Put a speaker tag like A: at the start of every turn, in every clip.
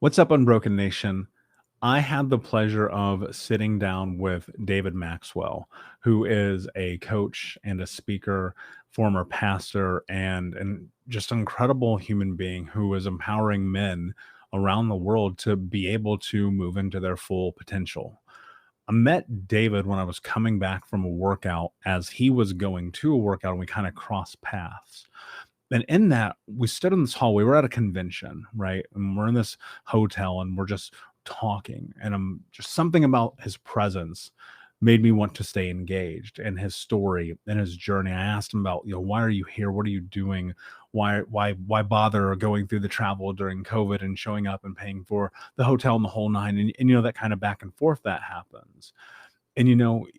A: What's up, Unbroken Nation? I had the pleasure of sitting down with David Maxwell, who is a coach and a speaker, former pastor, and just an incredible human being who is empowering men around the world to be able to move into their full potential. I met David when I was coming back from a workout as he was going to a workout, and we kind of crossed paths. And in that, we stood in this hall. We were at a convention, right? And we're in this hotel and we're just talking. And just something about his presence made me want to stay engaged in his story and his journey. I asked him about, why are you here? What are you doing? Why bother going through the travel during COVID and showing up and paying for the hotel and the whole nine? And that kind of back and forth that happens. And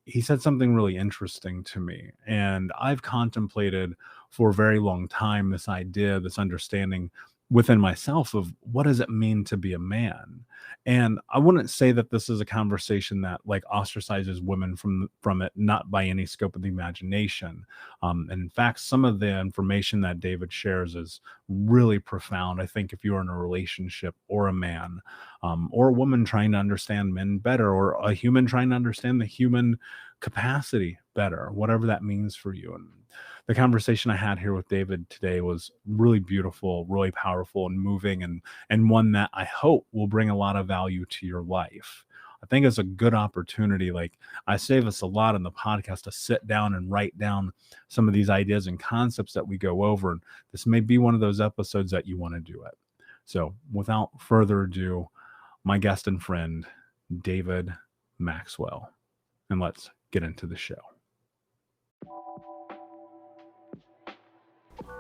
A: he said something really interesting to me, and I've contemplated for a very long time this idea, this understanding within myself of what does it mean to be a man. And I wouldn't say that this is a conversation that like ostracizes women from it, not by any scope of the imagination. And in fact, some of the information that David shares is really profound. I think if you're in a relationship or a man, or a woman trying to understand men better, or a human trying to understand the human capacity better, whatever that means for you. And the conversation I had here with David today was really beautiful, really powerful and moving, and one that I hope will bring a lot of value to your life. I think it's a good opportunity. Like I say this a lot in the podcast, to sit down and write down some of these ideas and concepts that we go over. And this may be one of those episodes that you want to do it. So without further ado, my guest and friend, David Maxwell. And let's get into the show.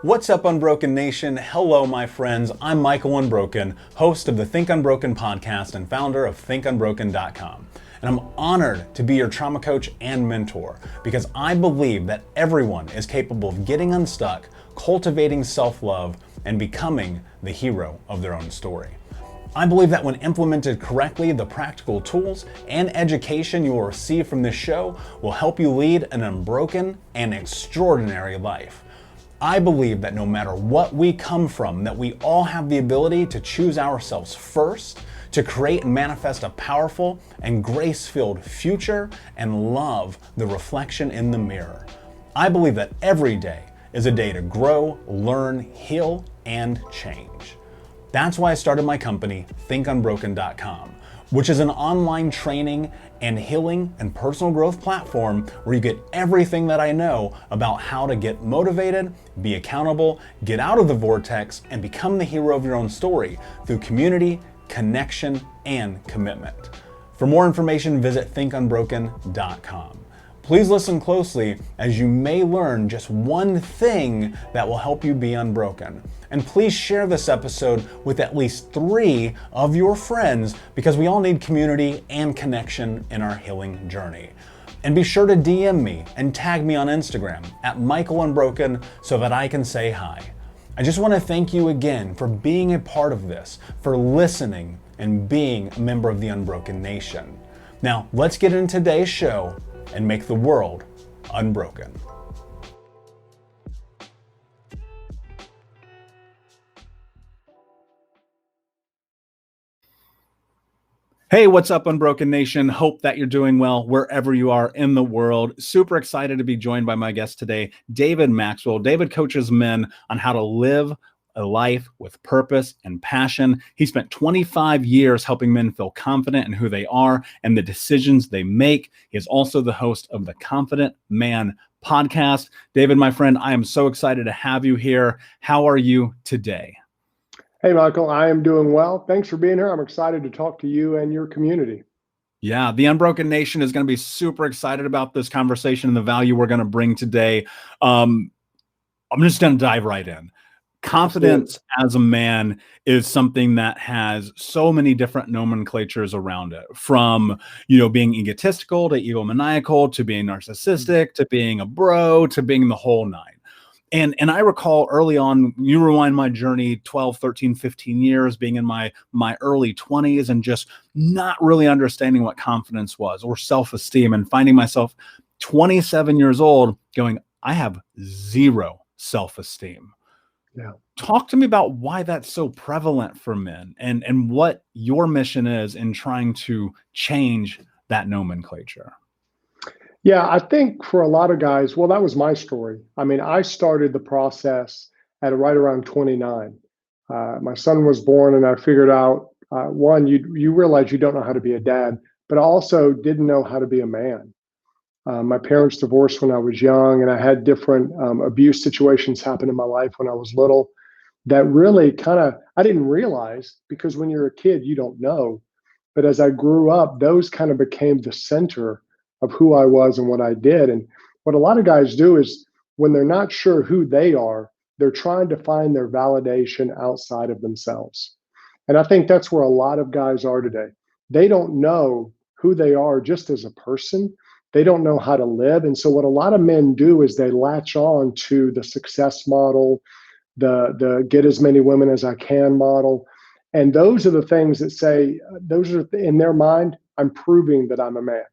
A: What's up, Unbroken Nation? Hello, my friends. I'm Michael Unbroken, host of the Think Unbroken podcast and founder of thinkunbroken.com. And I'm honored to be your trauma coach and mentor because I believe that everyone is capable of getting unstuck, cultivating self-love, and becoming the hero of their own story. I believe that when implemented correctly, the practical tools and education you will receive from this show will help you lead an unbroken and extraordinary life. I believe that no matter what we come from, that we all have the ability to choose ourselves first, to create and manifest a powerful and grace-filled future and love the reflection in the mirror. I believe that every day is a day to grow, learn, heal, and change. That's why I started my company, thinkunbroken.com, which is an online training and healing and personal growth platform where you get everything that I know about how to get motivated, be accountable, get out of the vortex, and become the hero of your own story through community, connection, and commitment. For more information, visit thinkunbroken.com. Please listen closely as you may learn just one thing that will help you be unbroken. And please share this episode with at least 3 of your friends because we all need community and connection in our healing journey. And be sure to DM me and tag me on Instagram at Michael Unbroken so that I can say hi. I just want to thank you again for being a part of this, for listening and being a member of the Unbroken Nation. Now, let's get into today's show and make the world unbroken. Hey, what's up, Unbroken Nation? Hope that you're doing well wherever you are in the world. Super excited to be joined by my guest today, David Maxwell. David coaches men on how to live a life with purpose and passion. He spent 25 years helping men feel confident in who they are and the decisions they make. He is also the host of the Confident Man podcast. David, my friend, I am so excited to have you here. How are you today?
B: Hey, Michael, I am doing well. Thanks for being here. I'm excited to talk to you and your community.
A: Yeah, the Unbroken Nation is going to be super excited about this conversation and the value we're going to bring today. I'm just going to dive right in. Confidence as a man is something that has so many different nomenclatures around it, from, being egotistical to egomaniacal to being narcissistic to being a bro to being the whole nine. And I recall early on, you rewind my journey 12, 13, 15 years, being in my early 20s and just not really understanding what confidence was or self-esteem, and finding myself 27 years old going, I have zero self-esteem.
B: Yeah.
A: Talk to me about why that's so prevalent for men, and what your mission is in trying to change that nomenclature.
B: Yeah, I think for a lot of guys, well, that was my story. I mean, I started the process at right around 29. My son was born, and I figured out one, you realize you don't know how to be a dad, but I also didn't know how to be a man. My parents divorced when I was young, and I had different abuse situations happen in my life when I was little that really kind of, I didn't realize, because when you're a kid, you don't know. But as I grew up, those kind of became the center of who I was and what I did. And what a lot of guys do is when they're not sure who they are, they're trying to find their validation outside of themselves. And I think that's where a lot of guys are today. They don't know who they are just as a person. They don't know how to live. And so what a lot of men do is they latch on to the success model, the get as many women as I can model. And those are the things that say, those are in their mind, I'm proving that I'm a man.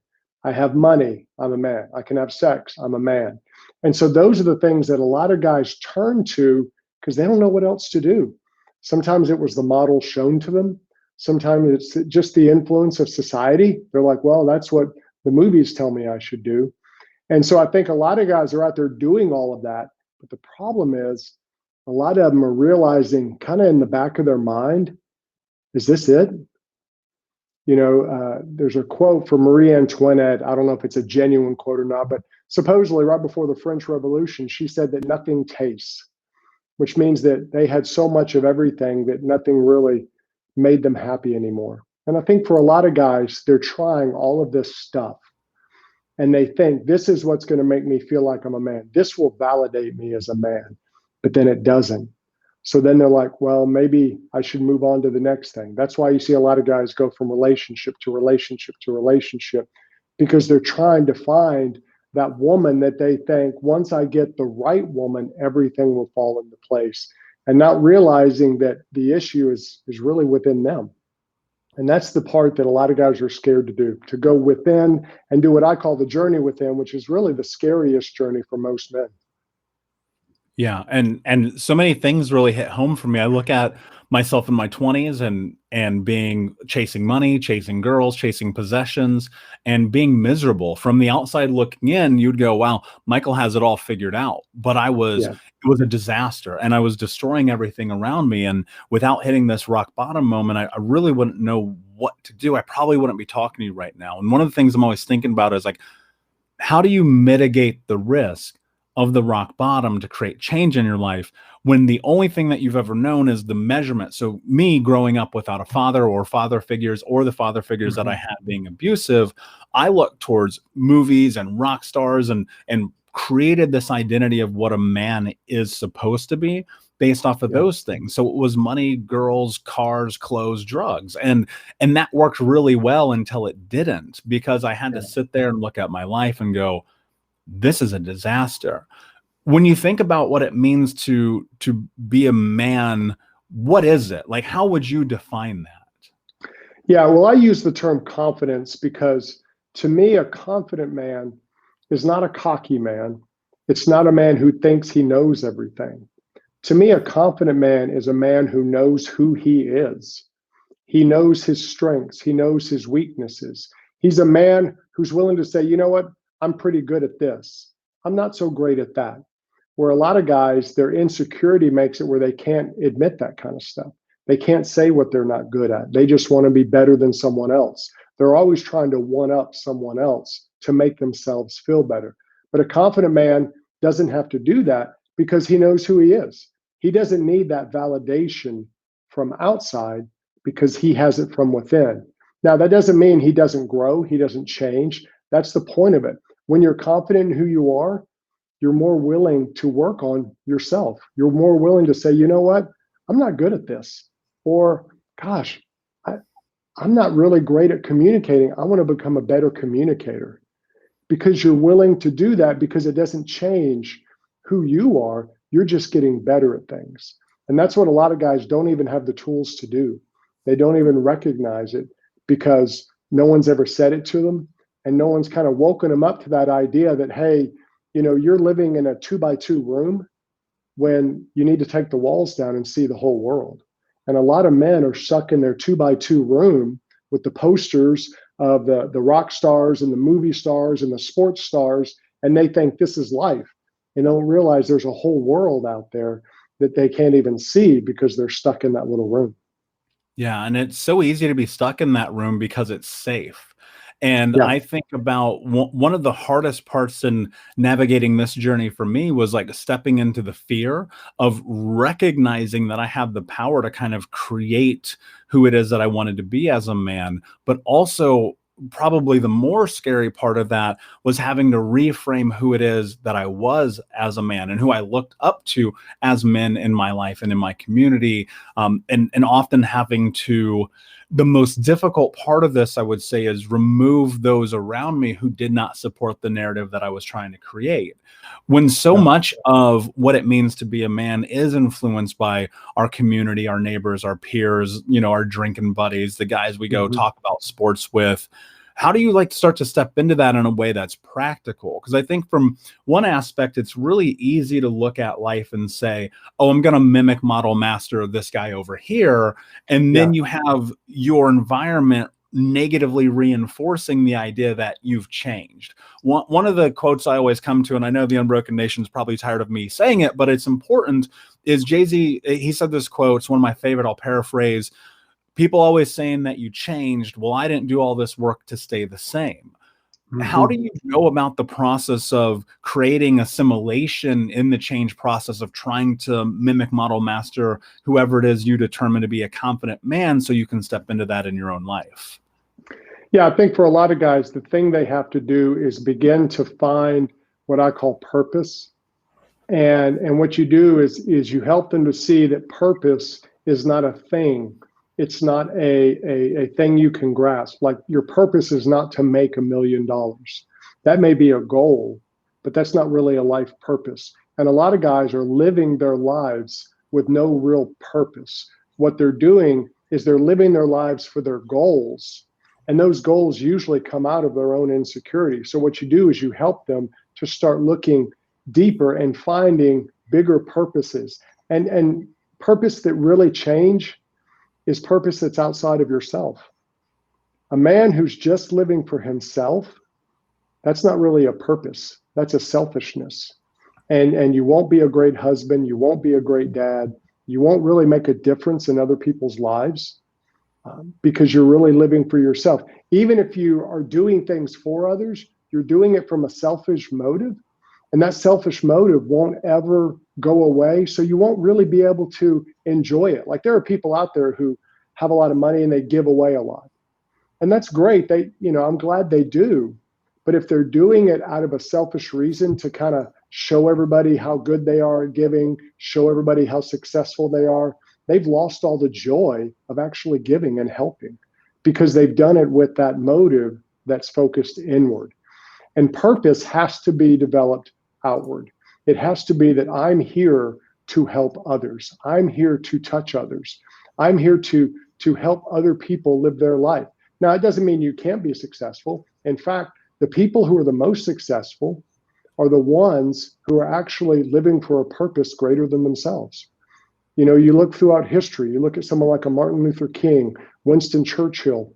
B: I have money, I'm a man. I can have sex, I'm a man. And so those are the things that a lot of guys turn to because they don't know what else to do. Sometimes it was the model shown to them. Sometimes it's just the influence of society. They're like, well, that's what the movies tell me I should do. And so I think a lot of guys are out there doing all of that. But the problem is, a lot of them are realizing kind of in the back of their mind, is this it? There's a quote from Marie Antoinette. I don't know if it's a genuine quote or not, but supposedly right before the French Revolution, she said that nothing tastes, which means that they had so much of everything that nothing really made them happy anymore. And I think for a lot of guys, they're trying all of this stuff and they think this is what's going to make me feel like I'm a man. This will validate me as a man, but then it doesn't. So then they're like, well, maybe I should move on to the next thing. That's why you see a lot of guys go from relationship to relationship to relationship, because they're trying to find that woman that they think once I get the right woman, everything will fall into place, and not realizing that the issue is really within them. And that's the part that a lot of guys are scared to do, to go within and do what I call the journey within, which is really the scariest journey for most men.
A: Yeah, and so many things really hit home for me. I look at myself in my 20s and being chasing money, chasing girls, chasing possessions, and being miserable. From the outside looking in, you'd go, "Wow, Michael has it all figured out." But
B: Yeah.
A: it was a disaster, and I was destroying everything around me. And without hitting this rock bottom moment, I really wouldn't know what to do. I probably wouldn't be talking to you right now. And one of the things I'm always thinking about is like, how do you mitigate the risk of the rock bottom to create change in your life when the only thing that you've ever known is the measurement? So me growing up without a father or father figures, or the father figures that I had being abusive, I looked towards movies and rock stars and created this identity of what a man is supposed to be based off of those things. So it was money, girls, cars, clothes, drugs. And that worked really well until it didn't, because I had to sit there and look at my life and go, this is a disaster. When you think about what it means to be a man, what is it? Like, how would you define that?
B: Yeah, well, I use the term confidence because to me, a confident man is not a cocky man. It's not a man who thinks he knows everything. To me, a confident man is a man who knows who he is. He knows his strengths. He knows his weaknesses. He's a man who's willing to say, you know what? I'm pretty good at this. I'm not so great at that. Where a lot of guys, their insecurity makes it where they can't admit that kind of stuff. They can't say what they're not good at. They just want to be better than someone else. They're always trying to one up someone else to make themselves feel better. But a confident man doesn't have to do that because he knows who he is. He doesn't need that validation from outside because he has it from within. Now, that doesn't mean he doesn't grow, he doesn't change. That's the point of it. When you're confident in who you are, you're more willing to work on yourself. You're more willing to say, you know what? I'm not good at this. Or, gosh, I'm not really great at communicating. I want to become a better communicator. Because you're willing to do that because it doesn't change who you are. You're just getting better at things. And that's what a lot of guys don't even have the tools to do. They don't even recognize it because no one's ever said it to them. And no one's kind of woken them up to that idea that, hey, you're living in a 2x2 room when you need to take the walls down and see the whole world. And a lot of men are stuck in their 2x2 room with the posters of the rock stars and the movie stars and the sports stars, and they think this is life. And don't realize there's a whole world out there that they can't even see because they're stuck in that little room.
A: Yeah, and it's so easy to be stuck in that room because it's safe. And
B: Yeah.
A: I think about one of the hardest parts in navigating this journey for me was like stepping into the fear of recognizing that I have the power to kind of create who it is that I wanted to be as a man, but also probably the more scary part of that was having to reframe who it is that I was as a man and who I looked up to as men in my life and in my community. And often having to, the most difficult part of this, I would say, is remove those around me who did not support the narrative that I was trying to create. When so much of what it means to be a man is influenced by our community, our neighbors, our peers, our drinking buddies, the guys we go talk about sports with. How do you like to start to step into that in a way that's practical? Because I think from one aspect, it's really easy to look at life and say, oh, I'm going to mimic model master of this guy over here. And then you have your environment negatively reinforcing the idea that you've changed. One of the quotes I always come to, and I know the Unbroken Nation's probably tired of me saying it, but it's important, is Jay-Z. He said this quote, it's one of my favorite, I'll paraphrase. People always saying that you changed. Well, I didn't do all this work to stay the same. How do you go about the process of creating assimilation in the change process of trying to mimic model master whoever it is you determine to be a confident man so you can step into that in your own life?
B: Yeah, I think for a lot of guys, the thing they have to do is begin to find what I call purpose. And what you do is you help them to see that purpose is not a thing. It's not a thing you can grasp. Like, your purpose is not to make $1 million. That may be a goal, but that's not really a life purpose. And a lot of guys are living their lives with no real purpose. What they're doing is they're living their lives for their goals. And those goals usually come out of their own insecurity. So what you do is you help them to start looking deeper and finding bigger purposes. And purpose that really change is purpose that's outside of yourself. A man who's just living for himself, that's not really a purpose. That's a selfishness. And you won't be a great husband. You won't be a great dad. You won't really make a difference in other people's lives because you're really living for yourself. Even if you are doing things for others, you're doing it from a selfish motive. And that selfish motive won't ever go away. So you won't really be able to enjoy it. Like, there are people out there who have a lot of money and they give away a lot. And that's great. I'm glad they do. But if they're doing it out of a selfish reason to kind of show everybody how good they are at giving, show everybody how successful they are, they've lost all the joy of actually giving and helping because they've done it with that motive that's focused inward. And purpose has to be developed outward. It has to be that I'm here to help others. I'm here to touch others. I'm here to help other people live their life. Now, it doesn't mean you can't be successful. In fact, the people who are the most successful are the ones who are actually living for a purpose greater than themselves. You look throughout history, you look at someone like a Martin Luther King, Winston Churchill.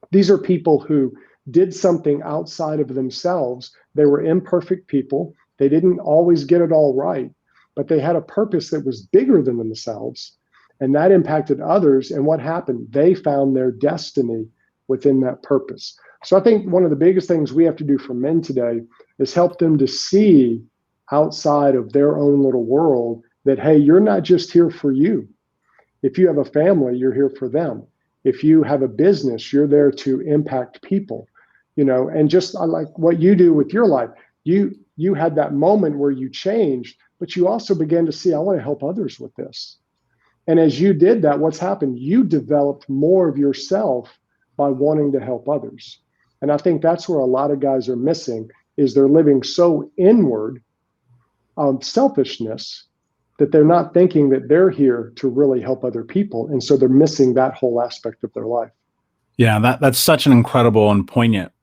B: These are people who did something outside of themselves. They were imperfect people. They didn't always get it all right, but they had a purpose that was bigger than themselves, and that impacted others. And what happened? They found their destiny within that purpose. So I think one of the biggest things we have to do for men today is help them to see outside of their own little world that, hey, you're not just here for you. If you have a family, you're here for them. If you have a business, you're there to impact people, and just like what you do with your life, you had that moment where you changed, but you also began to see, I want to help others with this. And as you did that, what's happened? You developed more of yourself by wanting to help others. And I think that's where a lot of guys are missing, is they're living so inward on selfishness that they're not thinking that they're here to really help other people. And so they're missing that whole aspect of their life.
A: Yeah, that's such an incredible and poignant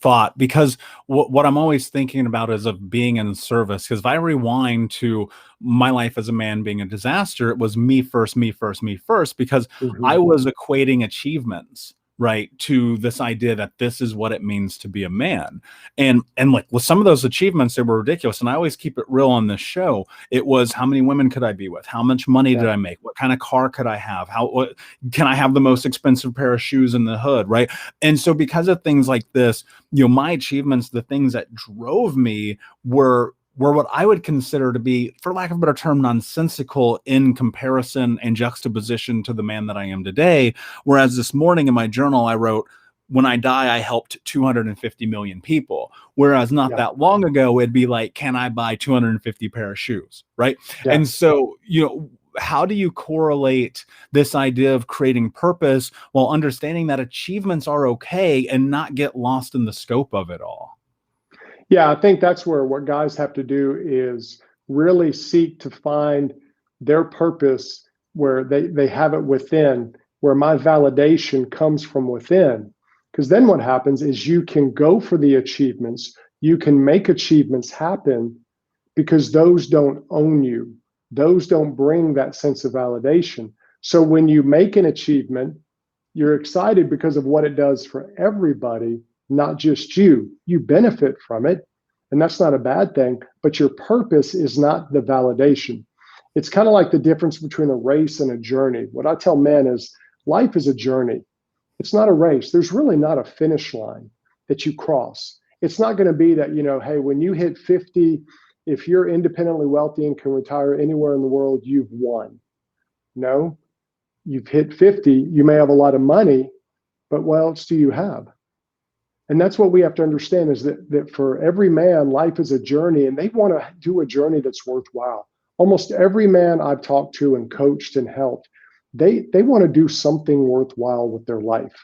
A: thought, because what I'm always thinking about is of being in service. Because if I rewind to my life as a man being a disaster, it was me first, me first, me first, because I
B: Hmm.
A: was equating achievements, right, to this idea that this is what it means to be a man. And like with some of those achievements, they were ridiculous. And I always keep it real on this show. It was, how many women could I be with? How much money did
B: Yeah.
A: I make? What kind of car could I have? What can I have the most expensive pair of shoes in the hood, right? And so because of things like this, my achievements, the things that drove me were what I would consider to be, for lack of a better term, nonsensical in comparison and juxtaposition to the man that I am today. Whereas this morning in my journal, I wrote, when I die, I helped 250 million people. Whereas not
B: Yeah.
A: that long ago, it'd be like, can I buy 250 pair of shoes, right?
B: Yeah.
A: And so, how do you correlate this idea of creating purpose while understanding that achievements are okay and not get lost in the scope of it all?
B: Yeah, I think that's where what guys have to do is really seek to find their purpose where they have it within, where my validation comes from within. Because then what happens is you can go for the achievements, you can make achievements happen because those don't own you. Those don't bring that sense of validation. So when you make an achievement, you're excited because of what it does for everybody, not just you. You benefit from it, and that's not a bad thing, but your purpose is not the validation. It's kind of like the difference between a race and a journey. What I tell men is life is a journey. It's not a race. There's really not a finish line that you cross. It's not going to be that, hey, when you hit 50, if you're independently wealthy and can retire anywhere in the world, you've won. No, you've hit 50, you may have a lot of money, but what else do you have? And that's what we have to understand is that for every man, life is a journey, and they want to do a journey that's worthwhile. Almost every man I've talked to and coached and helped, they want to do something worthwhile with their life.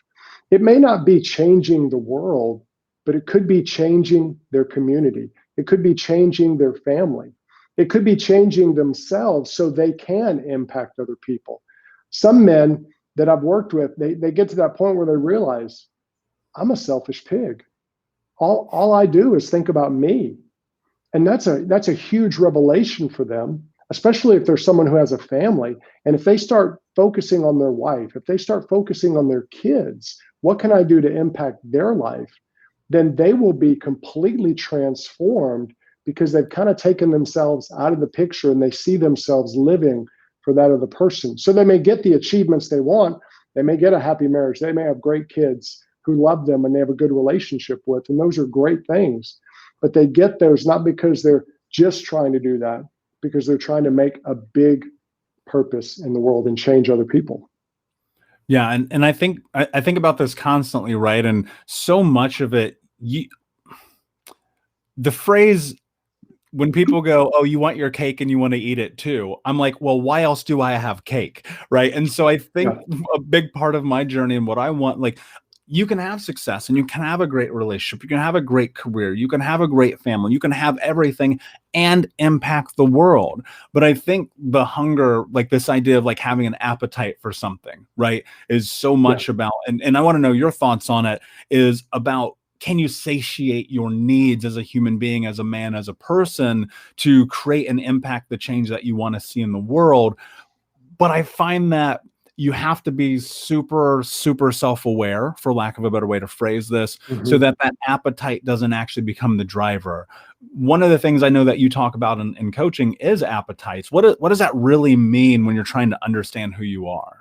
B: It may not be changing the world, but it could be changing their community. It could be changing their family. It could be changing themselves so they can impact other people. Some men that I've worked with, they get to that point where they realize, I'm a selfish pig. All I do is think about me. And that's a huge revelation for them, especially if there's someone who has a family. And if they start focusing on their wife, if they start focusing on their kids, what can I do to impact their life? Then they will be completely transformed because they've kind of taken themselves out of the picture and they see themselves living for that other person. So they may get the achievements they want. They may get a happy marriage. They may have great kids who love them and they have a good relationship with. And those are great things. But they get those not because they're just trying to do that, because they're trying to make a big purpose in the world and change other people.
A: Yeah, and I think about this constantly, right? And so much of it, the phrase, when people go, "Oh, you want your cake and you want to eat it too," I'm like, well, why else do I have cake, right? And so I think
B: Yeah.
A: a big part of my journey and what I want, like, you can have success and you can have a great relationship, you can have a great career, you can have a great family, you can have everything and impact the world. But I think the hunger, like this idea of like having an appetite for something, right, is so
B: Yeah.
A: much about, and I want to know your thoughts on it, is about, can you satiate your needs as a human being, as a man, as a person, to create and impact the change that you want to see in the world? But I find that you have to be super, super self-aware, for lack of a better way to phrase this, so
B: Mm-hmm.
A: that that appetite doesn't actually become the driver. One of the things I know that you talk about in coaching is appetites. What does that really mean when you're trying to understand who you are?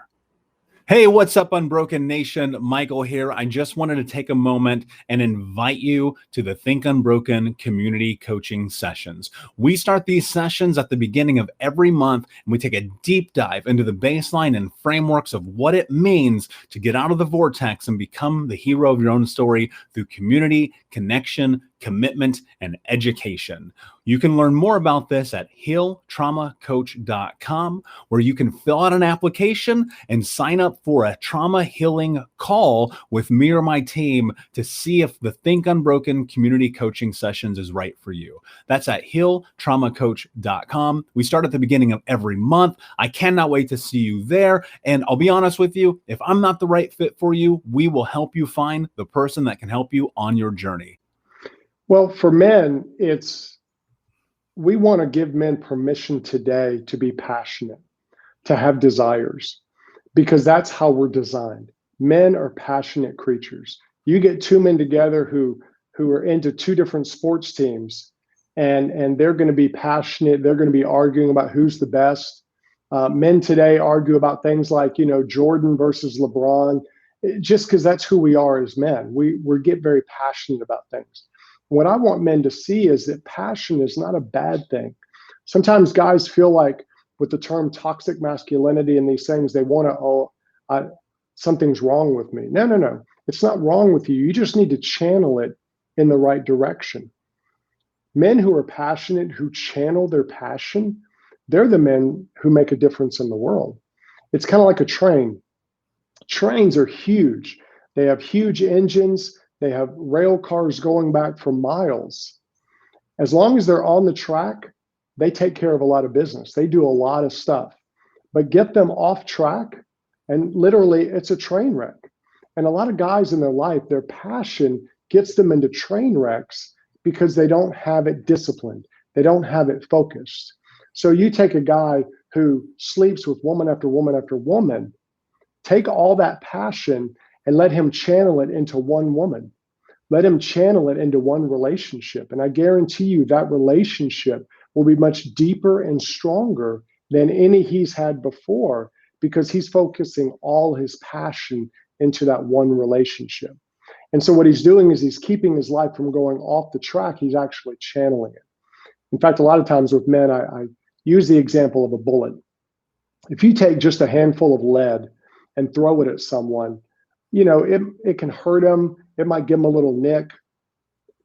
A: Hey, what's up, Unbroken Nation? Michael here. I just wanted to take a moment and invite you to the Think Unbroken community coaching sessions. We start these sessions at the beginning of every month, and we take a deep dive into the baseline and frameworks of what it means to get out of the vortex and become the hero of your own story through community, connection, commitment, and education. You can learn more about this at healtraumacoach.com, where you can fill out an application and sign up for a trauma healing call with me or my team to see if the Think Unbroken community coaching sessions is right for you. That's at healtraumacoach.com. We start at the beginning of every month. I cannot wait to see you there. And I'll be honest with you, if I'm not the right fit for you, we will help you find the person that can help you on your journey.
B: Well, for men, we want to give men permission today to be passionate, to have desires, because that's how we're designed. Men are passionate creatures. You get two men together who are into two different sports teams, and they're going to be passionate. They're going to be arguing about who's the best. Men today argue about things like, Jordan versus LeBron, just because that's who we are as men. We get very passionate about things. What I want men to see is that passion is not a bad thing. Sometimes guys feel like with the term toxic masculinity and these things, they want to, something's wrong with me. No. It's not wrong with you. You just need to channel it in the right direction. Men who are passionate, who channel their passion, they're the men who make a difference in the world. It's kind of like a train. Trains are huge. They have huge engines. They have rail cars going back for miles. As long as they're on the track, they take care of a lot of business. They do a lot of stuff. But get them off track, and literally it's a train wreck. And a lot of guys in their life, their passion gets them into train wrecks because they don't have it disciplined. They don't have it focused. So you take a guy who sleeps with woman after woman after woman, take all that passion and let him channel it into one woman. Let him channel it into one relationship. And I guarantee you that relationship will be much deeper and stronger than any he's had before, because he's focusing all his passion into that one relationship. And so what he's doing is he's keeping his life from going off the track. He's actually channeling it. In fact, a lot of times with men, I use the example of a bullet. If you take just a handful of lead and throw it at someone, it can hurt them. It might give them a little nick.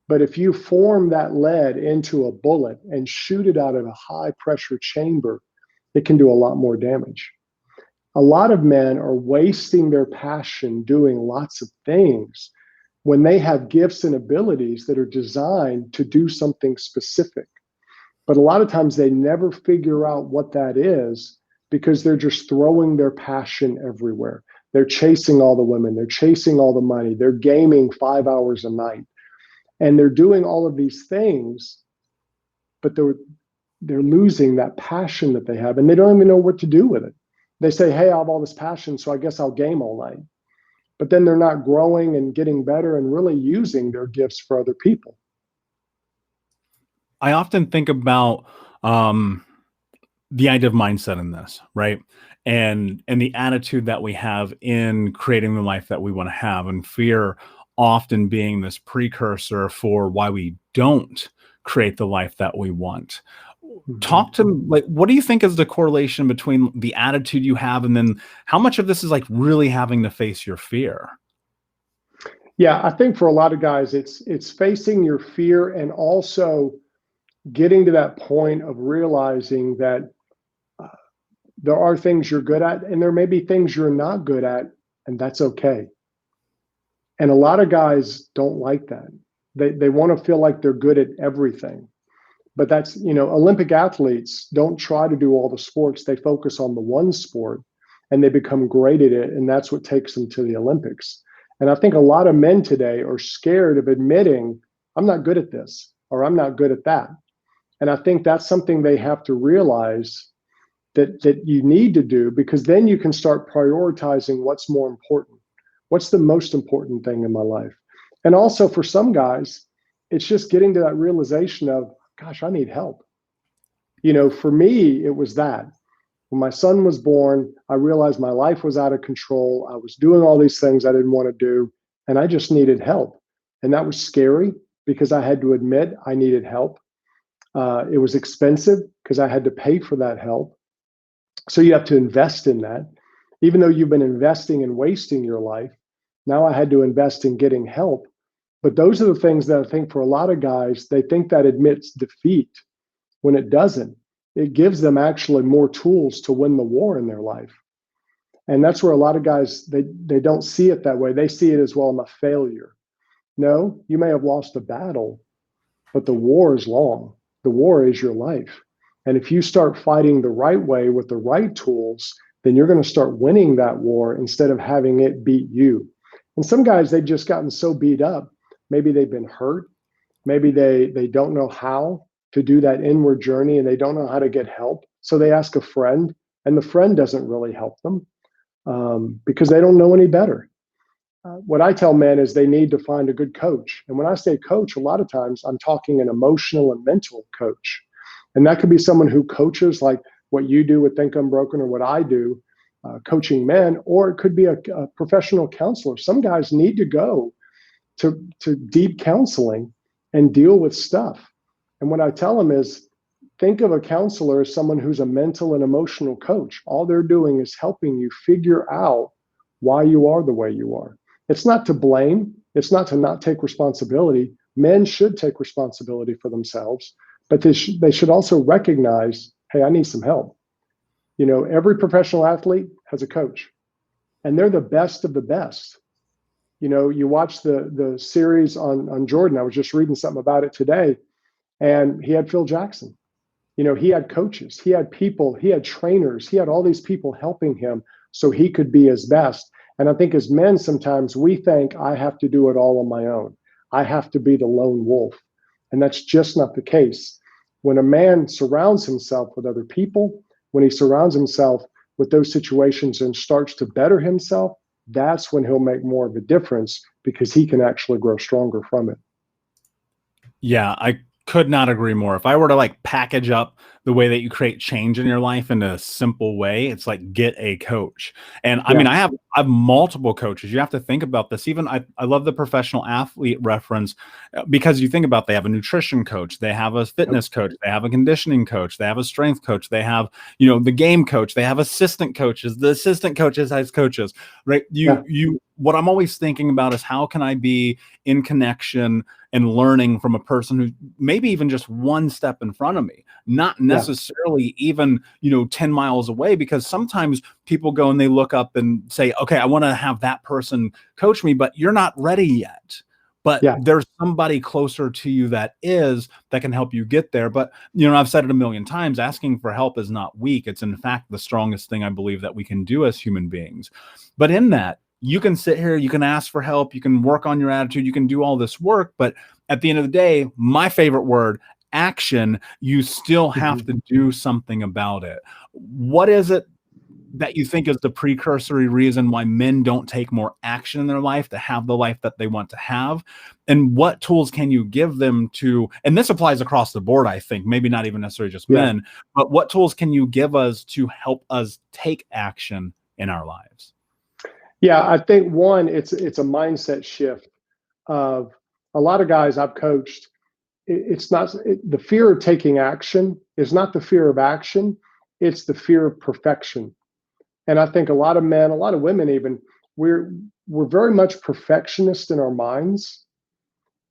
B: But if you form that lead into a bullet and shoot it out of a high pressure chamber, it can do a lot more damage. A lot of men are wasting their passion doing lots of things when they have gifts and abilities that are designed to do something specific. But a lot of times they never figure out what that is because they're just throwing their passion everywhere. They're chasing all the women. They're chasing all the money. They're gaming 5 hours a night. And they're doing all of these things, but they're losing that passion that they have, and they don't even know what to do with it. They say, hey, I have all this passion, so I guess I'll game all night. But then they're not growing and getting better and really using their gifts for other people.
A: I often think about the idea of mindset in this, right? And the attitude that we have in creating the life that we want to have, and fear often being this precursor for why we don't create the life that we want. Talk to what do you think is the correlation between the attitude you have and then how much of this is like really having to face your fear?
B: Yeah, I think for a lot of guys, it's facing your fear and also getting to that point of realizing that there are things you're good at and there may be things you're not good at, and that's okay. And a lot of guys don't like that. They want to feel like they're good at everything. But that's, Olympic athletes don't try to do all the sports. They focus on the one sport and they become great at it. And that's what takes them to the Olympics. And I think a lot of men today are scared of admitting, I'm not good at this, or I'm not good at that. And I think that's something they have to realize that you need to do, because then you can start prioritizing what's more important. What's the most important thing in my life? And also for some guys, it's just getting to that realization of, gosh, I need help. For me, it was that. When my son was born, I realized my life was out of control. I was doing all these things I didn't want to do, and I just needed help. And that was scary because I had to admit I needed help. It was expensive because I had to pay for that help. So you have to invest in that. Even though you've been investing and wasting your life, now I had to invest in getting help. But those are the things that I think for a lot of guys, they think that admits defeat when it doesn't. It gives them actually more tools to win the war in their life. And that's where a lot of guys, they don't see it that way. They see it as, well, I'm a failure. No, you may have lost a battle, but the war is long. The war is your life. And if you start fighting the right way with the right tools, then you're going to start winning that war instead of having it beat you. And some guys, they've just gotten so beat up. Maybe they've been hurt. Maybe they don't know how to do that inward journey, and they don't know how to get help. So they ask a friend, and the friend doesn't really help them because they don't know any better. What I tell men is they need to find a good coach. And when I say coach, a lot of times I'm talking an emotional and mental coach. And that could be someone who coaches like what you do with Think Unbroken or what I do, coaching men, or it could be a professional counselor. Some guys need to go to deep counseling and deal with stuff. And what I tell them is, think of a counselor as someone who's a mental and emotional coach. All they're doing is helping you figure out why you are the way you are. It's not to blame. It's not to not take responsibility. Men should take responsibility for themselves, but they should also recognize, hey, I need some help. You know, every professional athlete has a coach, and they're the best of the best. You know, you watch the series on Jordan. I was just reading something about it today, and he had Phil Jackson. You know, he had coaches, he had people, he had trainers, he had all these people helping him so he could be his best. And I think as men, sometimes we think I have to do it all on my own. I have to be the lone wolf. And that's just not the case. When a man surrounds himself with other people, when he surrounds himself with those situations and starts to better himself, that's when he'll make more of a difference because he can actually grow stronger from it.
A: Yeah, I could not agree more. If I were to like package up the way that you create change in your life in a simple way, it's like get a coach. And I mean, I have multiple coaches. You have to think about this. Even I love the professional athlete reference because you think about they have a nutrition coach, they have a fitness coach, they have a conditioning coach, they have a strength coach, they have, you know, the game coach, they have assistant coaches, the assistant coaches has coaches, right? What I'm always thinking about is how can I be in connection and learning from a person who maybe even just one step in front of me, not necessarily even, you know, 10 miles away, because sometimes people go and they look up and say, okay, I want to have that person coach me, but you're not ready yet. But there's somebody closer to you that can help you get there. But, you know, I've said it a million times, asking for help is not weak. It's in fact the strongest thing I believe that we can do as human beings. But in that, you can sit here, you can ask for help, you can work on your attitude, you can do all this work. But at the end of the day, my favorite word, action, you still have to do something about it. What is it that you think is the precursory reason why men don't take more action in their life to have the life that they want to have? And what tools can you give them to, and this applies across the board, I think, maybe not even necessarily just men, but what tools can you give us to help us take action in our lives?
B: Yeah, I think one, it's a mindset shift of a lot of guys I've coached. It's not the fear of taking action is not the fear of action. It's the fear of perfection. And I think a lot of men, a lot of women even, we're very much perfectionist in our minds.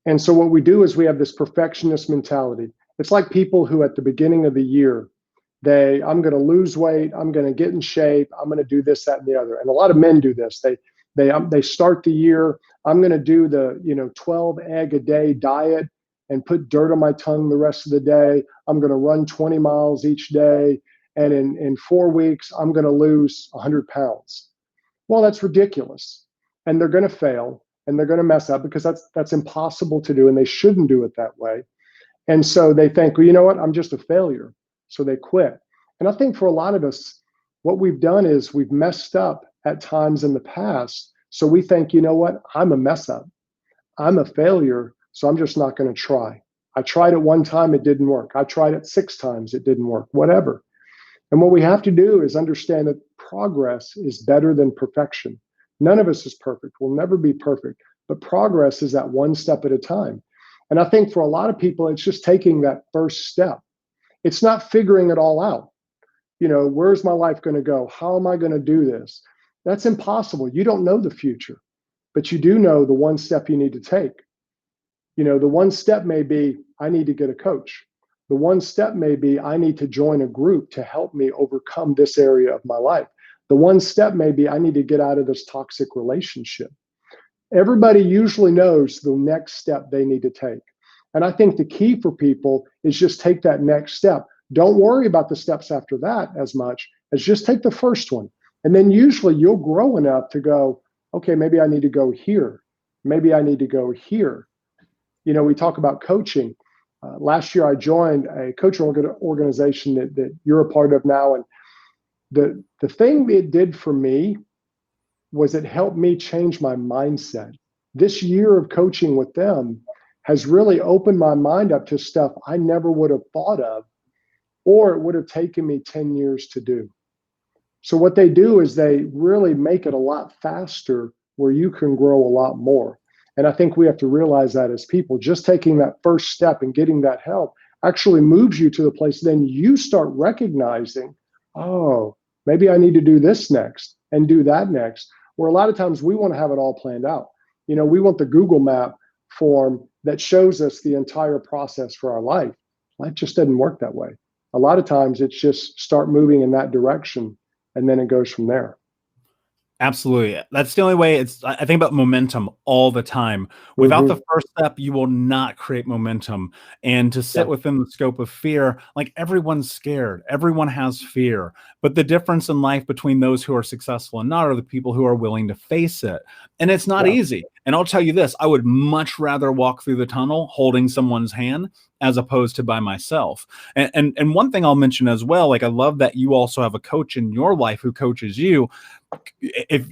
B: And so what we do is we have this perfectionist mentality. It's like people who at the beginning of the year, I'm going to lose weight, I'm going to get in shape, I'm going to do this, that, and the other. And a lot of men do this. They start the year, I'm going to do the 12 egg a day diet and put dirt on my tongue the rest of the day. I'm going to run 20 miles each day. And in 4 weeks, I'm going to lose 100 pounds. Well, that's ridiculous. And they're going to fail and they're going to mess up because that's impossible to do. And they shouldn't do it that way. And so they think, well, you know what? I'm just a failure. So they quit. And I think for a lot of us, what we've done is we've messed up at times in the past. So we think, you know what? I'm a mess up. I'm a failure. So I'm just not going to try. I tried it one time, it didn't work. I tried it 6 times, it didn't work, whatever. And what we have to do is understand that progress is better than perfection. None of us is perfect. We'll never be perfect. But progress is that one step at a time. And I think for a lot of people, it's just taking that first step. It's not figuring it all out. You know, where's my life going to go? How am I going to do this? That's impossible. You don't know the future, but you do know the one step you need to take. The one step may be, I need to get a coach. The one step may be, I need to join a group to help me overcome this area of my life. The one step may be, I need to get out of this toxic relationship. Everybody usually knows the next step they need to take. And I think the key for people is just take that next step. Don't worry about the steps after that as much as just take the first one. And then usually you'll grow enough to go, okay, maybe I need to go here. Maybe I need to go here. We talk about coaching. Last year, I joined a coaching organization that you're a part of now. And the thing it did for me was it helped me change my mindset. This year of coaching with them has really opened my mind up to stuff I never would have thought of, or it would have taken me 10 years to do. So what they do is they really make it a lot faster where you can grow a lot more. And I think we have to realize that as people, just taking that first step and getting that help actually moves you to the place. Then you start recognizing, oh, maybe I need to do this next and do that next. Where a lot of times we want to have it all planned out. We want the Google map form that shows us the entire process for our life. Life just doesn't work that way. A lot of times it's just start moving in that direction and then it goes from there.
A: Absolutely. That's the only way. I think about momentum all the time. Without the first step, you will not create momentum. And to sit within the scope of fear, like everyone's scared, everyone has fear. But the difference in life between those who are successful and not are the people who are willing to face it. And it's not easy. And I'll tell you this, I would much rather walk through the tunnel holding someone's hand as opposed to by myself. And one thing I'll mention as well, like I love that you also have a coach in your life who coaches you. If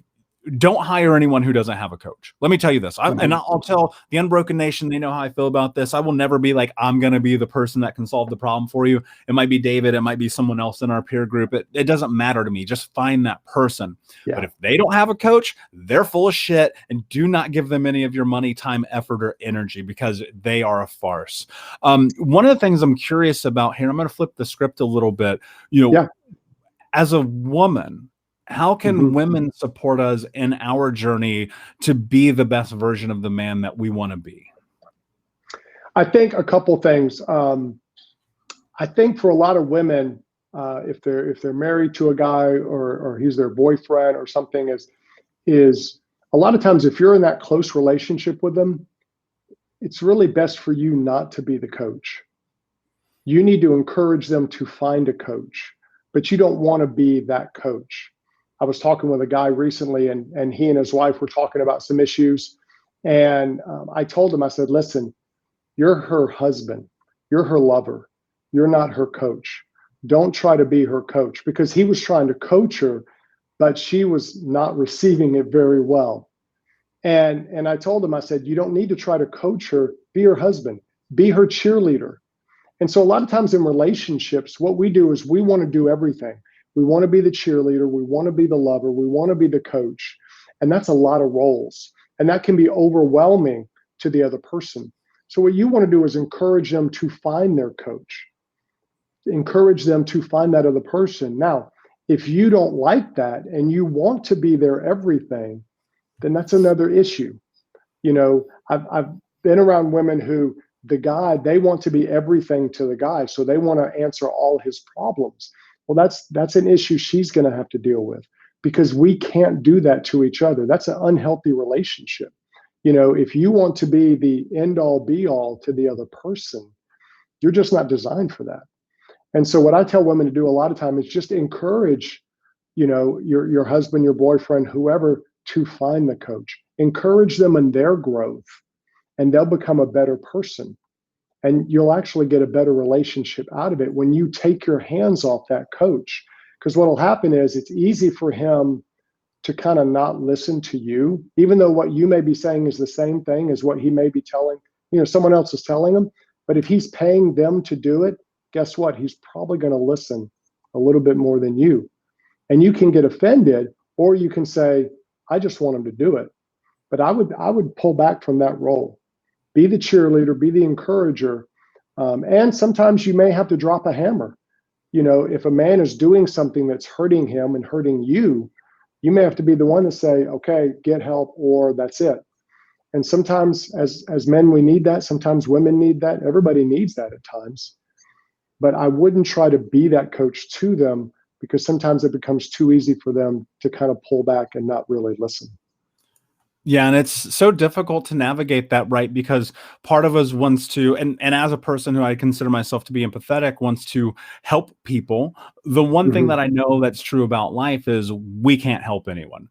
A: don't hire anyone who doesn't have a coach. Let me tell you this. And I'll tell the Unbroken Nation, they know how I feel about this. I will never be like, I'm going to be the person that can solve the problem for you. It might be David. It might be someone else in our peer group. It doesn't matter to me. Just find that person. But if they don't have a coach, they're full of shit, and do not give them any of your money, time, effort, or energy, because they are a farce. One of the things I'm curious about here, I'm going to flip the script a little bit. As a woman, how can women support us in our journey to be the best version of the man that we want to be?
B: I think a couple things. I think for a lot of women, if they're married to a guy or he's their boyfriend or something, is a lot of times if you're in that close relationship with them, it's really best for you not to be the coach. You need to encourage them to find a coach, but you don't want to be that coach. I was talking with a guy recently, and he and his wife were talking about some issues. And I told him, I said, listen, you're her husband. You're her lover. You're not her coach. Don't try to be her coach, because he was trying to coach her, but she was not receiving it very well. And I told him, I said, you don't need to try to coach her. Be her husband. Be her cheerleader. And so a lot of times in relationships, what we do is we want to do everything. We want to be the cheerleader. We want to be the lover. We want to be the coach. And that's a lot of roles. And that can be overwhelming to the other person. So what you want to do is encourage them to find their coach. Encourage them to find that other person. Now, if you don't like that and you want to be their everything, then that's another issue. I've been around women who the guy, they want to be everything to the guy. So they want to answer all his problems. Well, that's an issue she's going to have to deal with, because we can't do that to each other. That's an unhealthy relationship. If you want to be the end all be all to the other person, you're just not designed for that. And so what I tell women to do a lot of time is just encourage, your husband, your boyfriend, whoever, to find the coach. Encourage them in their growth, and they'll become a better person. And you'll actually get a better relationship out of it when you take your hands off that coach. Because what will happen is it's easy for him to kind of not listen to you, even though what you may be saying is the same thing as what he may be telling, someone else is telling him. But if he's paying them to do it, guess what? He's probably going to listen a little bit more than you. And you can get offended, or you can say, I just want him to do it. But I would pull back from that role. Be the cheerleader, be the encourager. And sometimes you may have to drop a hammer. If a man is doing something that's hurting him and hurting you, you may have to be the one to say, okay, get help, or that's it. And sometimes as men, we need that. Sometimes women need that. Everybody needs that at times. But I wouldn't try to be that coach to them, because sometimes it becomes too easy for them to kind of pull back and not really listen.
A: Yeah, and it's so difficult to navigate that, right? Because part of us wants to, and as a person who I consider myself to be empathetic, wants to help people. The one thing
B: Hmm.
A: that I know that's true about life is we can't help anyone.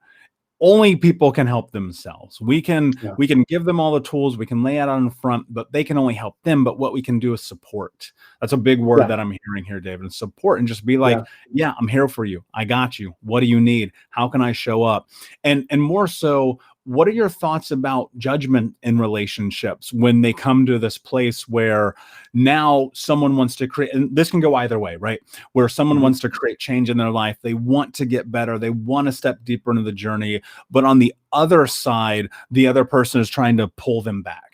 A: Only people can help themselves.
B: Yeah.
A: We can give them all the tools, we can lay out on the front, but they can only help them. But what we can do is support. That's a big word
B: Yeah.
A: that I'm hearing here, David. And support, and just be like,
B: Yeah.
A: yeah, I'm here for you. I got you. What do you need? How can I show up? And more so, what are your thoughts about judgment in relationships when they come to this place where now someone wants to create, and this can go either way, right? Where someone
B: Hmm.
A: wants to create change in their life, they want to get better, they want to step deeper into the journey, but on the other side, the other person is trying to pull them back.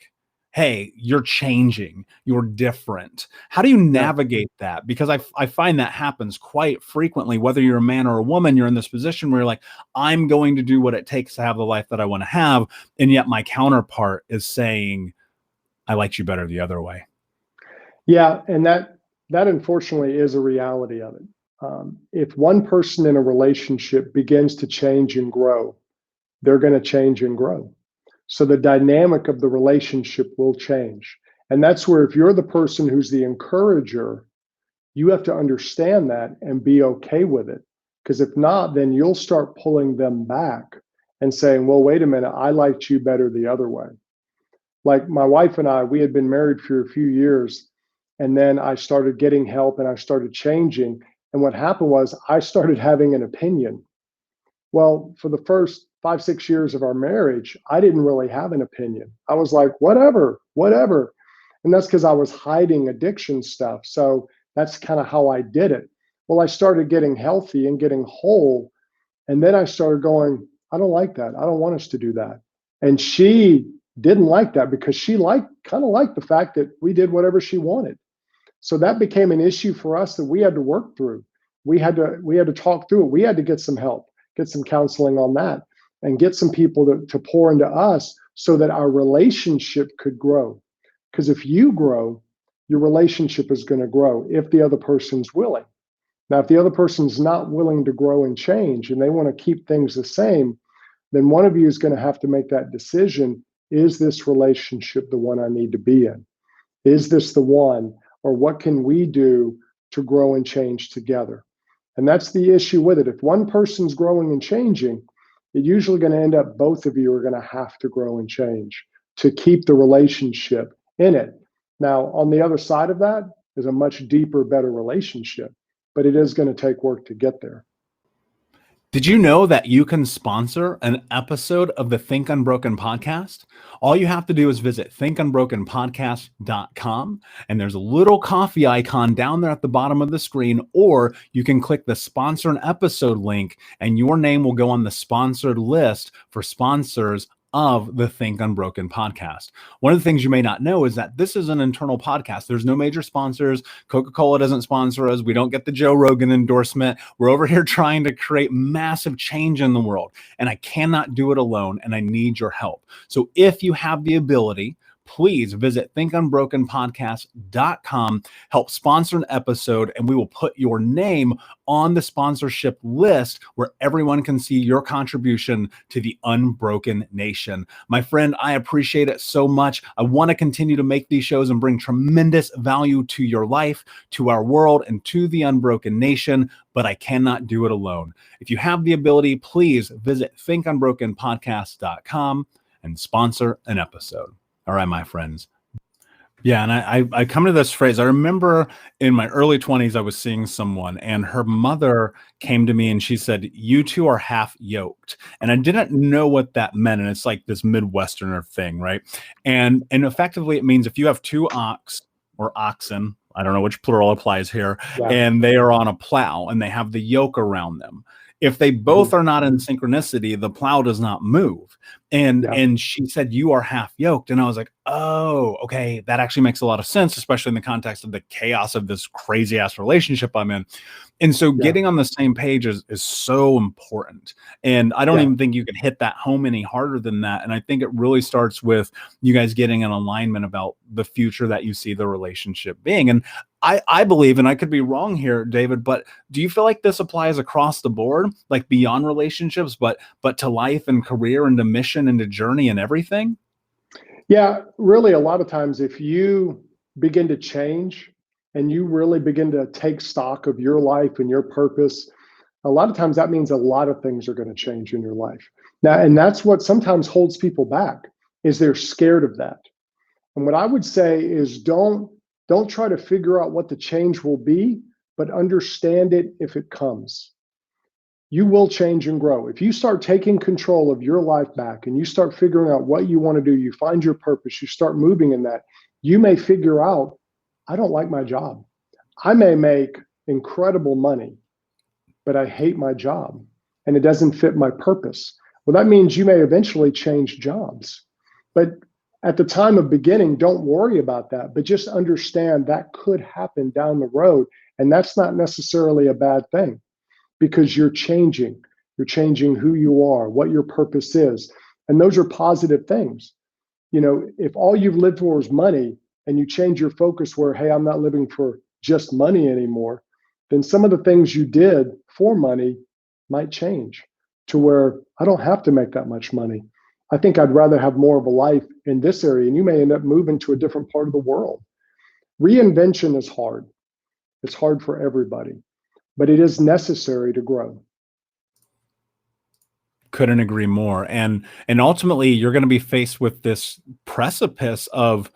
A: Hey, you're changing, you're different. How do you
B: Yeah.
A: navigate that? Because I find that happens quite frequently, whether you're a man or a woman, you're in this position where you're like, I'm going to do what it takes to have the life that I want to have. And yet my counterpart is saying, I liked you better the other way.
B: Yeah. And that unfortunately is a reality of it. If one person in a relationship begins to change and grow, they're going to change and grow. So the dynamic of the relationship will change. And that's where, if you're the person who's the encourager, you have to understand that and be okay with it. Because if not, then you'll start pulling them back and saying, well, wait a minute, I liked you better the other way. Like my wife and I, we had been married for a few years. And then I started getting help and I started changing. And what happened was I started having an opinion. Well, for the first 5, 6 years of our marriage, I didn't really have an opinion. I was like, whatever, whatever. And that's because I was hiding addiction stuff. So that's kind of how I did it. Well, I started getting healthy and getting whole. And then I started going, I don't like that. I don't want us to do that. And she didn't like that because she kind of liked the fact that we did whatever she wanted. So that became an issue for us that we had to work through. We had to talk through it. We had to get some help, get some counseling on that, and get some people to pour into us so that our relationship could grow. Because if you grow, your relationship is going to grow if the other person's willing. Now, if the other person's not willing to grow and change and they want to keep things the same, then one of you is going to have to make that decision. Is this relationship the one I need to be in? Is this the one? Or what can we do to grow and change together? And that's the issue with it. If one person's growing and changing, it's usually going to end up both of you are going to have to grow and change to keep the relationship in it. Now, on the other side of that is a much deeper, better relationship, but it is going to take work to get there.
A: Did you know that you can sponsor an episode of the Think Unbroken podcast? All you have to do is visit thinkunbrokenpodcast.com, and there's a little coffee icon down there at the bottom of the screen, or you can click the sponsor an episode link and your name will go on the sponsored list for sponsors of the Think Unbroken podcast. One of the things you may not know is that this is an internal podcast. There's no major sponsors. Coca-Cola doesn't sponsor us. We don't get the Joe Rogan endorsement. We're over here trying to create massive change in the world, and I cannot do it alone, and I need your help. So if you have the ability, please visit thinkunbrokenpodcast.com, help sponsor an episode, and we will put your name on the sponsorship list where everyone can see your contribution to the Unbroken Nation. My friend, I appreciate it so much. I want to continue to make these shows and bring tremendous value to your life, to our world, and to the Unbroken Nation, but I cannot do it alone. If you have the ability, please visit thinkunbrokenpodcast.com and sponsor an episode. All right, my friends. Yeah, and I come to this phrase. I remember in my early 20s, I was seeing someone, and her mother came to me and she said, "You two are half yoked." And I didn't know what that meant. And it's like this Midwesterner thing, right? And effectively, it means if you have two ox or oxen, I don't know which plural applies here,
B: Yeah.
A: and they are on a plow and they have the yoke around them. If they both are not in synchronicity, the plow does not move.
B: Yeah.
A: And she said, "You are half yoked." And I was like, "Oh, okay, that actually makes a lot of sense, especially in the context of the chaos of this crazy ass relationship I'm in." And so
B: Yeah.
A: getting on the same page is so important. And I don't
B: Yeah.
A: even think you can hit that home any harder than that. And I think it really starts with you guys getting an alignment about the future that you see the relationship being. And I believe, and I could be wrong here, David, but do you feel like this applies across the board, like beyond relationships, but to life and career and to mission and to journey and everything?
B: Yeah, really, a lot of times, if you begin to change and you really begin to take stock of your life and your purpose, a lot of times that means a lot of things are going to change in your life. Now, and that's what sometimes holds people back is they're scared of that. And what I would say is don't try to figure out what the change will be, but understand it if it comes. You will change and grow. If you start taking control of your life back and you start figuring out what you want to do, you find your purpose, you start moving in that, you may figure out, I don't like my job. I may make incredible money, but I hate my job and it doesn't fit my purpose. Well, that means you may eventually change jobs. But at the time of beginning, don't worry about that, but just understand that could happen down the road. And that's not necessarily a bad thing because you're changing. You're changing who you are, what your purpose is. And those are positive things. You know, if all you've lived for is money and you change your focus where, hey, I'm not living for just money anymore, then some of the things you did for money might change to where I don't have to make that much money. I think I'd rather have more of a life in this area. And you may end up moving to a different part of the world. Reinvention is hard. It's hard for everybody, but it is necessary to grow.
A: Couldn't agree more. And ultimately you're going to be faced with this precipice of,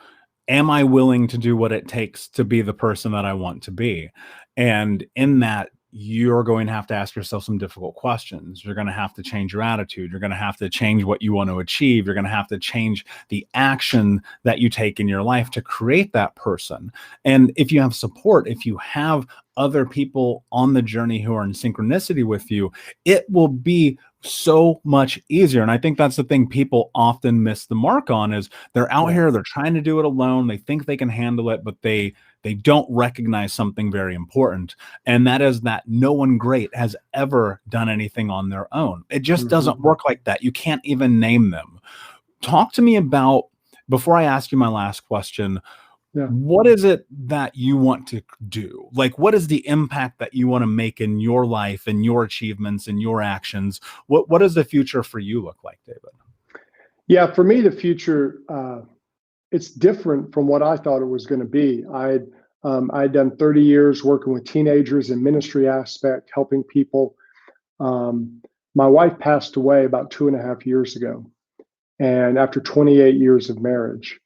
A: am I willing to do what it takes to be the person that I want to be? And in that, you're going to have to ask yourself some difficult questions. You're going to have to change your attitude. You're going to have to change what you want to achieve. You're going to have to change the action that you take in your life to create that person. And if you have support, if you have other people on the journey who are in synchronicity with you, it will be so much easier. And I think that's the thing people often miss the mark on is they're out
B: Yeah.
A: here, they're trying to do it alone. They think they can handle it, but they don't recognize something very important. And that is that no one great has ever done anything on their own. It just
B: Mm-hmm.
A: doesn't work like that. You can't even name them. Talk to me about, before I ask you my last question,
B: Yeah.
A: what is it that you want to do? Like, what is the impact that you want to make in your life and your achievements and your actions? What does the future for you look like, David?
B: Yeah. For me, the future, it's different from what I thought it was going to be. I'd done 30 years working with teenagers in ministry aspect, helping people. Um, my wife passed away about 2.5 years ago, and after 28 years of marriage.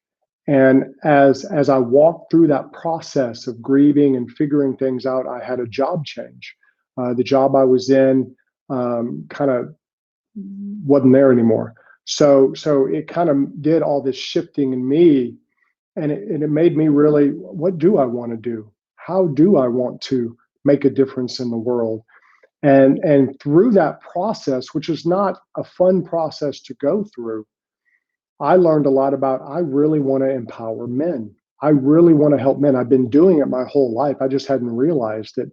B: And as I walked through that process of grieving and figuring things out, I had a job change. The job I was in kind of wasn't there anymore. So it kind of did all this shifting in me, and it made me really, what do I want to do? How do I want to make a difference in the world? And through that process, which is not a fun process to go through, I learned a lot about I really want to empower men. I really want to help men. I've been doing it my whole life. I just hadn't realized it,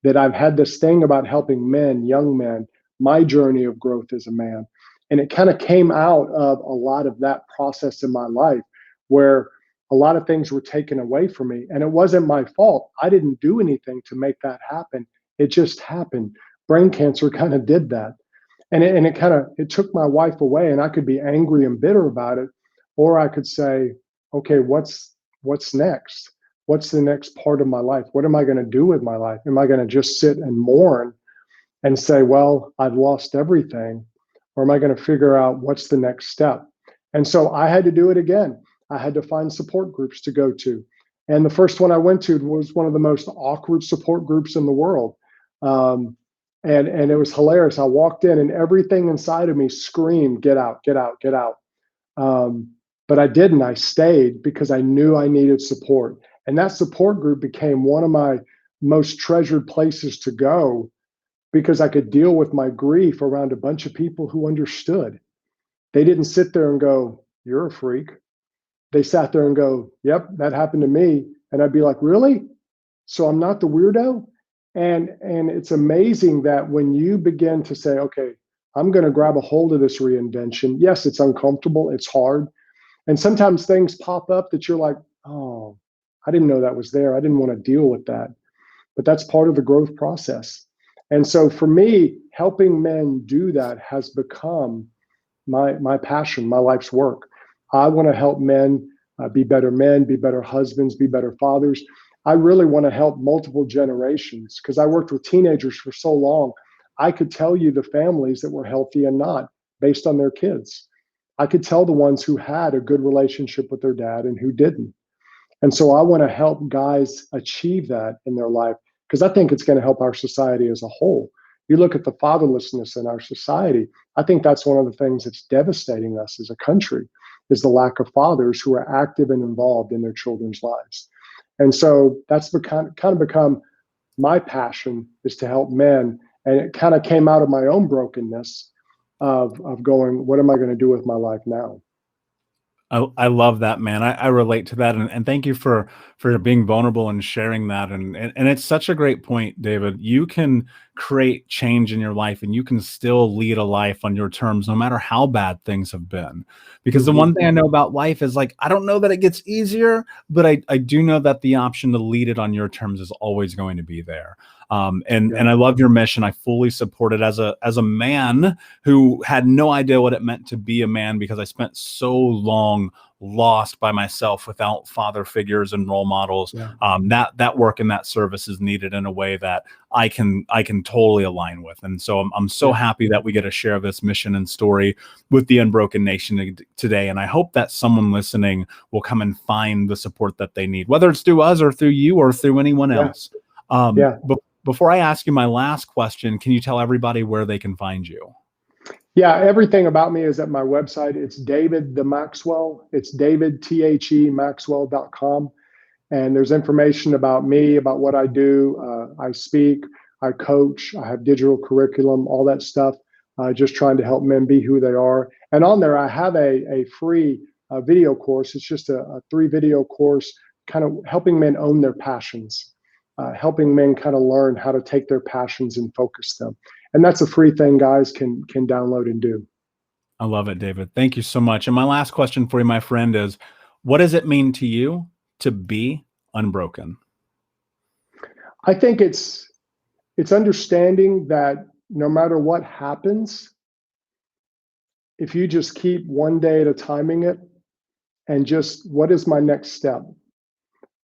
B: that I've had this thing about helping men, young men, my journey of growth as a man. And it kind of came out of a lot of that process in my life where a lot of things were taken away from me. And it wasn't my fault. I didn't do anything to make that happen. It just happened. Brain cancer kind of did that. And it kind of it took my wife away, and I could be angry and bitter about it, or I could say, okay, what's next? What's the next part of my life? What am I going to do with my life? Am I going to just sit and mourn and say, well, I've lost everything? Or am I going to figure out what's the next step? And so I had to do it again. I had to find support groups to go to. And the first one I went to was one of the most awkward support groups in the world. Um, and it was hilarious. I walked in and everything inside of me screamed, get out, get out, get out. Um, but I didn't. I stayed because I knew I needed support. And that support group became one of my most treasured places to go because I could deal with my grief around a bunch of people who understood. They didn't sit there and go, "You're a freak." They sat there and go, "Yep, that happened to me." And I'd be like, "Really? So I'm not the weirdo?" And it's amazing that when you begin to say, "Okay, I'm going to grab a hold of this reinvention." Yes, it's uncomfortable, it's hard, and sometimes things pop up that you're like, "Oh, I didn't know that was there. I didn't want to deal with that." But that's part of the growth process. And so for me, helping men do that has become my passion, my life's work. I want to help men, be better husbands, be better fathers. I really want to help multiple generations because I worked with teenagers for so long. I could tell you the families that were healthy and not based on their kids. I could tell the ones who had a good relationship with their dad and who didn't. And so I want to help guys achieve that in their life because I think it's going to help our society as a whole. You look at the fatherlessness in our society, I think that's one of the things that's devastating us as a country is the lack of fathers who are active and involved in their children's lives. And so that's kind of become my passion is to help men. And it kind of came out of my own brokenness of going, what am I going to do with my life now?
A: I love that, man. I relate to that, and thank you for being vulnerable and sharing that. And it's such a great point, David. You can create change in your life, and you can still lead a life on your terms, no matter how bad things have been. Because the one thing I know about life is like I don't know that it gets easier, but I do know that the option to lead it on your terms is always going to be there. And I love your mission. I fully support it as a man who had no idea what it meant to be a man because I spent so long lost by myself without father figures and role models. That work and that service is needed in a way that I can totally align with. And so I'm so happy that we get to share this mission and story with the Unbroken Nation today. And I hope that someone listening will come and find the support that they need, whether it's through us or through you or through anyone else. Before I ask you my last question, can you tell everybody where they can find you?
B: Yeah, everything about me is at my website. It's David the Maxwell. It's David, T-H-E, Maxwell.com. And there's information about me, about what I do. I speak, I coach, I have digital curriculum, all that stuff, just trying to help men be who they are. And on there, I have a free video course. It's just a 3-video course, kind of helping men own their passions, helping men kind of learn how to take their passions and focus them. And that's a free thing guys can download and do.
A: I love it, David. Thank you so much. And my last question for you, my friend, is what does it mean to you to be unbroken?
B: I think it's understanding that no matter what happens, if you just keep one day at a timing it and just what is my next step,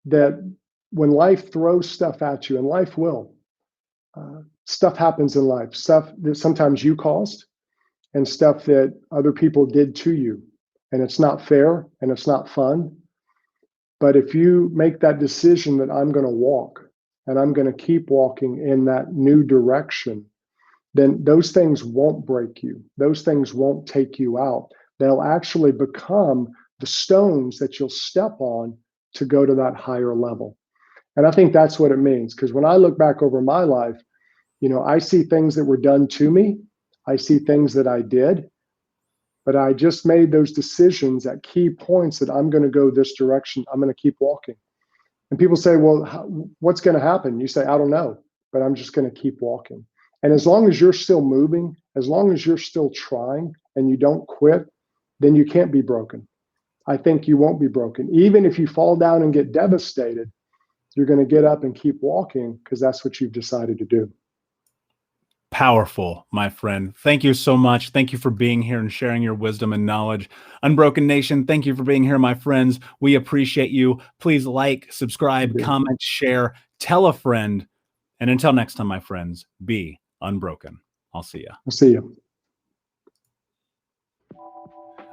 B: that when life throws stuff at you, and life will, stuff happens in life, stuff that sometimes you caused and stuff that other people did to you. And it's not fair and it's not fun. But if you make that decision that I'm going to walk and I'm going to keep walking in that new direction, then those things won't break you. Those things won't take you out. They'll actually become the stones that you'll step on to go to that higher level. And I think that's what it means. Because when I look back over my life, I see things that were done to me. I see things that I did. But I just made those decisions at key points that I'm going to go this direction. I'm going to keep walking. And people say, well, what's going to happen? You say, I don't know, but I'm just going to keep walking. And as long as you're still moving, as long as you're still trying and you don't quit, then you can't be broken. I think you won't be broken. Even if you fall down and get devastated, you're going to get up and keep walking because that's what you've decided to do.
A: Powerful, my friend. Thank you so much. Thank you for being here and sharing your wisdom and knowledge. Unbroken Nation, thank you for being here, my friends. We appreciate you. Please like, subscribe, comment, share, tell a friend. And until next time, my friends, be unbroken. I'll see you.
B: I'll see you.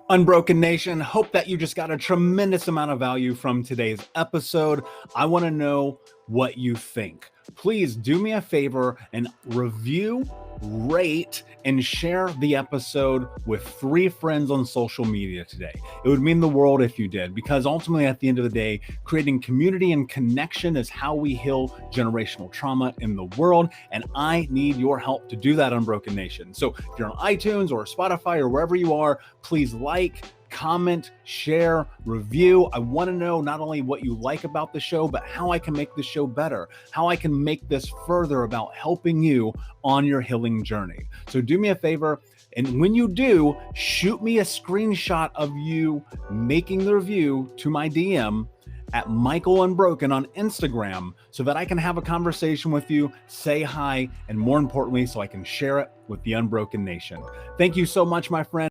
A: Unbroken Nation, hope that you just got a tremendous amount of value from today's episode. I want to know what you think. Please do me a favor and review, rate, and share the episode with 3 friends on social media today. It would mean the world if you did, because ultimately at the end of the day, creating community and connection is how we heal generational trauma in the world. And I need your help to do that, Unbroken Nation. So if you're on iTunes or Spotify or wherever you are, please like, comment, share, review. I want to know not only what you like about the show, but how I can make the show better, how I can make this further about helping you on your healing journey. So do me a favor, and when you do, shoot me a screenshot of you making the review to my DM at Michael Unbroken on Instagram so that I can have a conversation with you, say hi, and more importantly, so I can share it with the Unbroken Nation. Thank you so much, my friend.